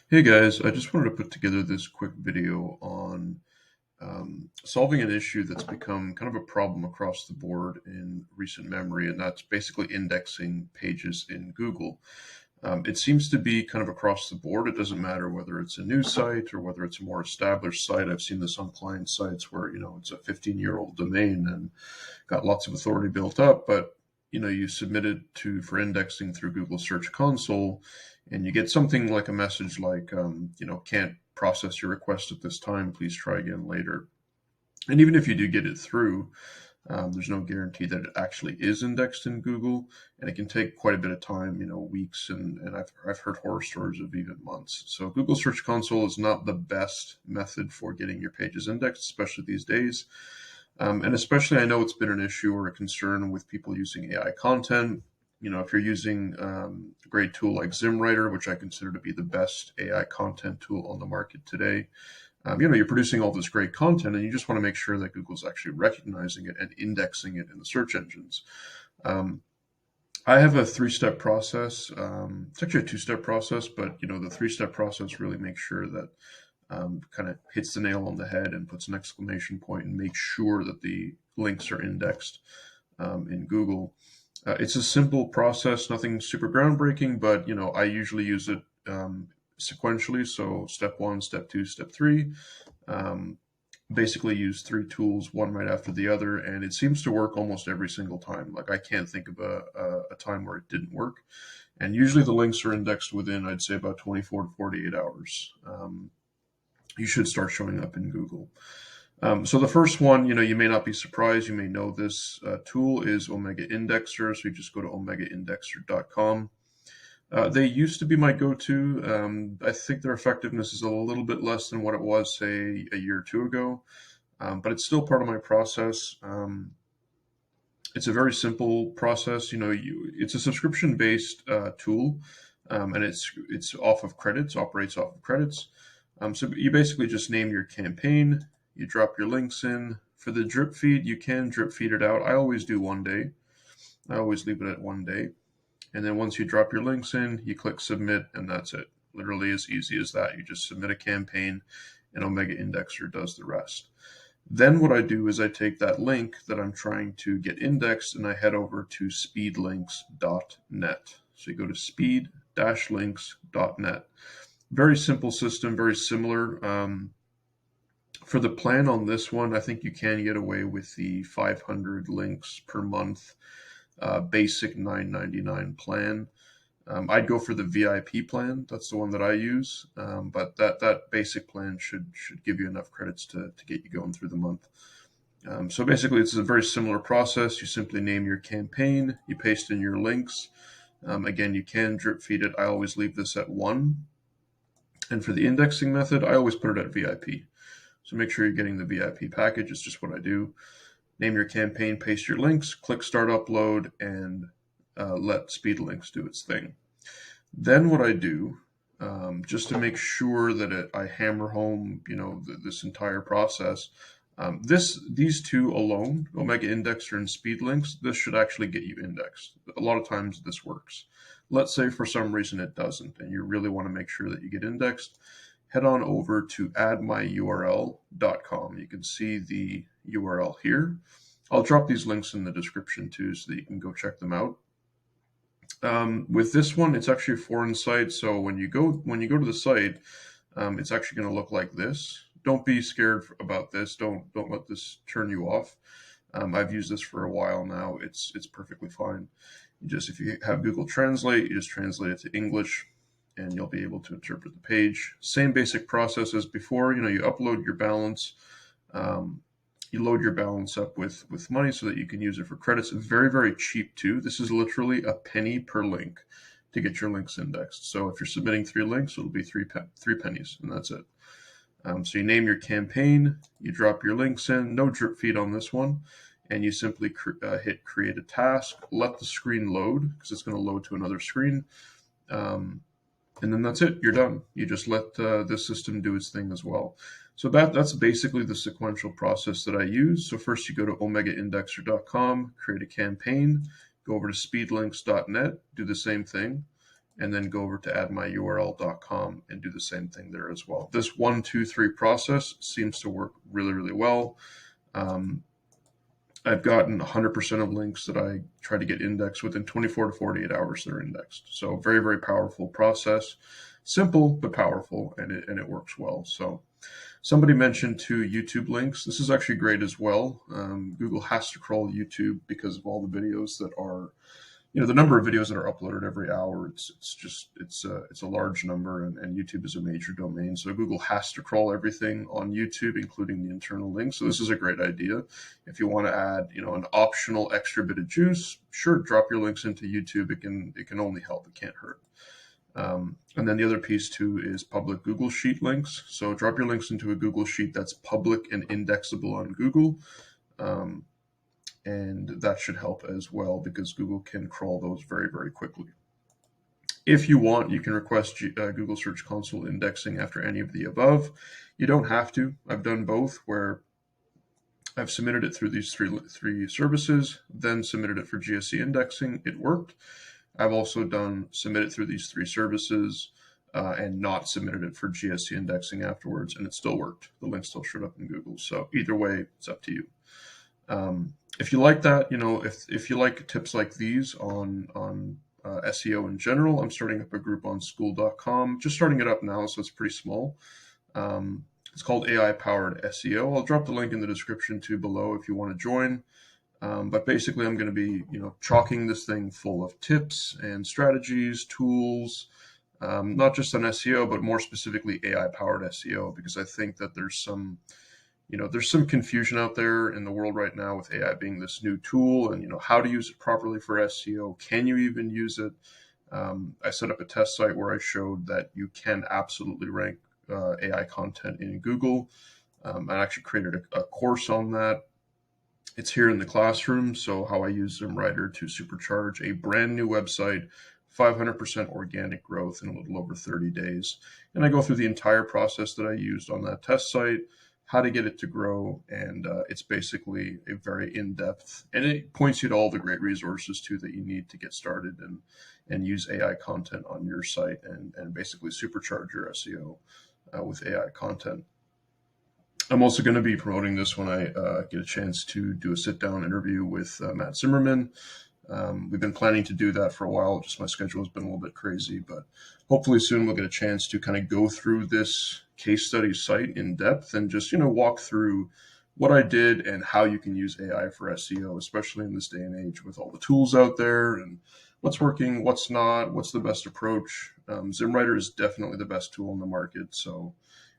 Hey guys, I just wanted to put together this quick video on solving an issue that's become kind of a problem across the board in recent memory, and that's basically indexing pages in Google. It seems to be kind of across the board. It doesn't matter whether it's a new site or whether it's a more established site. I've seen this on client sites where, it's a 15-year-old domain and got lots of authority built up, but you submit it for indexing through Google Search Console, and you get something like a message like, can't process your request at this time. Please try again later. And even if you do get it through, there's no guarantee that it actually is indexed in Google, and it can take quite a bit of time, weeks, and I've heard horror stories of even months. So Google Search Console is not the best method for getting your pages indexed, especially these days. And especially, I know it's been an issue or a concern with people using AI content. If you're using a great tool like Zimmwriter, which I consider to be the best AI content tool on the market today, you're producing all this great content, and you just want to make sure that Google's actually recognizing it and indexing it in the search engines. I have a three-step process. It's actually a two-step process, but the three-step process really makes sure that kind of hits the nail on the head and puts an exclamation point and makes sure that the links are indexed in Google. It's a simple process, nothing super groundbreaking, but I usually use it sequentially. So step one, step two, step three. Basically use three tools, one right after the other, and it seems to work almost every single time. Like, I can't think of a time where it didn't work. And usually the links are indexed within, I'd say, about 24 to 48 hours. You should start showing up in Google. So the first one, you may not be surprised. You may know this tool is Omega Indexer. So you just go to omegaindexer.com. They used to be my go-to. I think their effectiveness is a little bit less than what it was, say, a year or two ago, but it's still part of my process. It's a very simple process. It's a subscription-based tool, and it's off of credits, operates off of credits. So you basically just name your campaign, you drop your links in. For the drip feed, you can drip feed it out. I always do 1 day. I always leave it at 1 day. And then once you drop your links in, you click submit, and that's it. Literally as easy as that. You just submit a campaign, and Omega Indexer does the rest. Then what I do is I take that link that I'm trying to get indexed, and I head over to speedlinks.net. So you go to speed-links.net. Very simple system, very similar. For the plan on this one, I think you can get away with the 500 links per month basic $9.99 plan. I'd go for the VIP plan. That's the one that I use. But that basic plan should give you enough credits to get you going through the month. So basically, it's a very similar process. You simply name your campaign, you paste in your links. Again, you can drip feed it. I always leave this at 1. And for the indexing method, I always put it at VIP. So make sure you're getting the VIP package. It's just what I do. Name your campaign, paste your links, click start upload, and let SpeedLinks do its thing. Then what I do, just to make sure that I hammer home, this entire process, these two alone, Omega Indexer and SpeedLinks, this should actually get you indexed. A lot of times this works. Let's say for some reason it doesn't, and you really want to make sure that you get indexed, head on over to addmyurl.com. You can see the URL here. I'll drop these links in the description too, so that you can go check them out. With this one, it's actually a foreign site, so when you go to the site, it's actually going to look like this. Don't be scared about this. Don't let this turn you off. I've used this for a while now. It's perfectly fine. If you have Google Translate, you just translate it to English, and you'll be able to interpret the page. Same basic process as before. You upload your balance. You load your balance up with money so that you can use it for credits. Very, very cheap too. This is literally a penny per link to get your links indexed. So if you're submitting 3 links, it'll be three pennies, and that's it. So you name your campaign, you drop your links in, no drip feed on this one, and you simply hit create a task, let the screen load, because it's going to load to another screen. And then that's it. You're done. You just let the system do its thing as well. So that's basically the sequential process that I use. So first you go to omegaindexer.com, create a campaign, go over to speedlinks.net, do the same thing. and then go over to addmyurl.com and do the same thing there as well. This 1, 2, 3 process seems to work really, really well. I've gotten 100% of links that I try to get indexed within 24 to 48 hours. They're indexed. So very, very powerful process. Simple but powerful, and it works well. So somebody mentioned 2 YouTube links. This is actually great as well. Google has to crawl YouTube because of all the videos that are, the number of videos that are uploaded every hour. It's a large number, and YouTube is a major domain. So Google has to crawl everything on YouTube, including the internal links. So this is a great idea. If you want to add, an optional extra bit of juice, sure, drop your links into YouTube. It can only help. It can't hurt. And then the other piece too is public Google Sheet links. So drop your links into a Google Sheet that's public and indexable on Google. And that should help as well because Google can crawl those very, very quickly. If you want, you can request Google Search Console indexing after any of the above. You don't have to. I've done both where I've submitted it through these three services, then submitted it for GSE indexing. It worked. I've also done submit it through these 3 services and not submitted it for GSE indexing afterwards, and it still worked. The link still showed up in Google. So either way, it's up to you. If you like that, if you like tips like these on SEO in general, I'm starting up a group on Skool.com. Just starting it up now, so it's pretty small. It's called AI Powered SEO. I'll drop the link in the description too below if you want to join. But basically, I'm going to be, chalking this thing full of tips and strategies, tools, not just on SEO, but more specifically AI powered SEO, because I think that there's some confusion out there in the world right now with AI being this new tool and, how to use it properly for SEO. Can you even use it? I set up a test site where I showed that you can absolutely rank AI content in Google. I actually created a course on that. It's here in the classroom. So how I use Zimmwriter to supercharge a brand new website, 500% organic growth in a little over 30 days. And I go through the entire process that I used on that test site, how to get it to grow. And it's basically a very in-depth, and it points you to all the great resources too that you need to get started and use AI content on your site and basically supercharge your SEO with AI content. I'm also going to be promoting this when I get a chance to do a sit-down interview with Matt Zimmerman. We've been planning to do that for a while. Just my schedule has been a little bit crazy, but hopefully soon we'll get a chance to kind of go through this case study site in depth and just, walk through what I did and how you can use AI for SEO, especially in this day and age with all the tools out there and what's working, what's not, what's the best approach. Zimmwriter is definitely the best tool in the market. So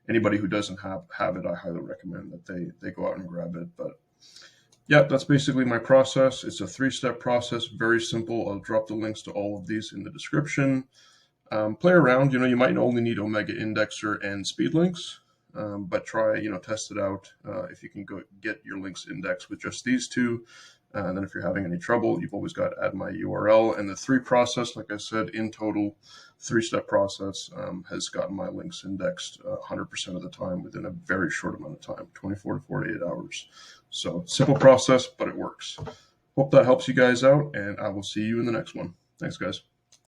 anybody who doesn't have it, I highly recommend that they go out and grab it. But yeah, that's basically my process. It's a 3-step process, very simple. I'll drop the links to all of these in the description. Play around. You might only need Omega Indexer and speed links, but try, test it out. If you can go get your links indexed with just these 2. And then if you're having any trouble, you've always got to add my URL. And the 3 process, like I said, in total, 3-step process has gotten my links indexed 100% of the time within a very short amount of time, 24 to 48 hours. So simple process, but it works. Hope that helps you guys out, and I will see you in the next one. Thanks, guys.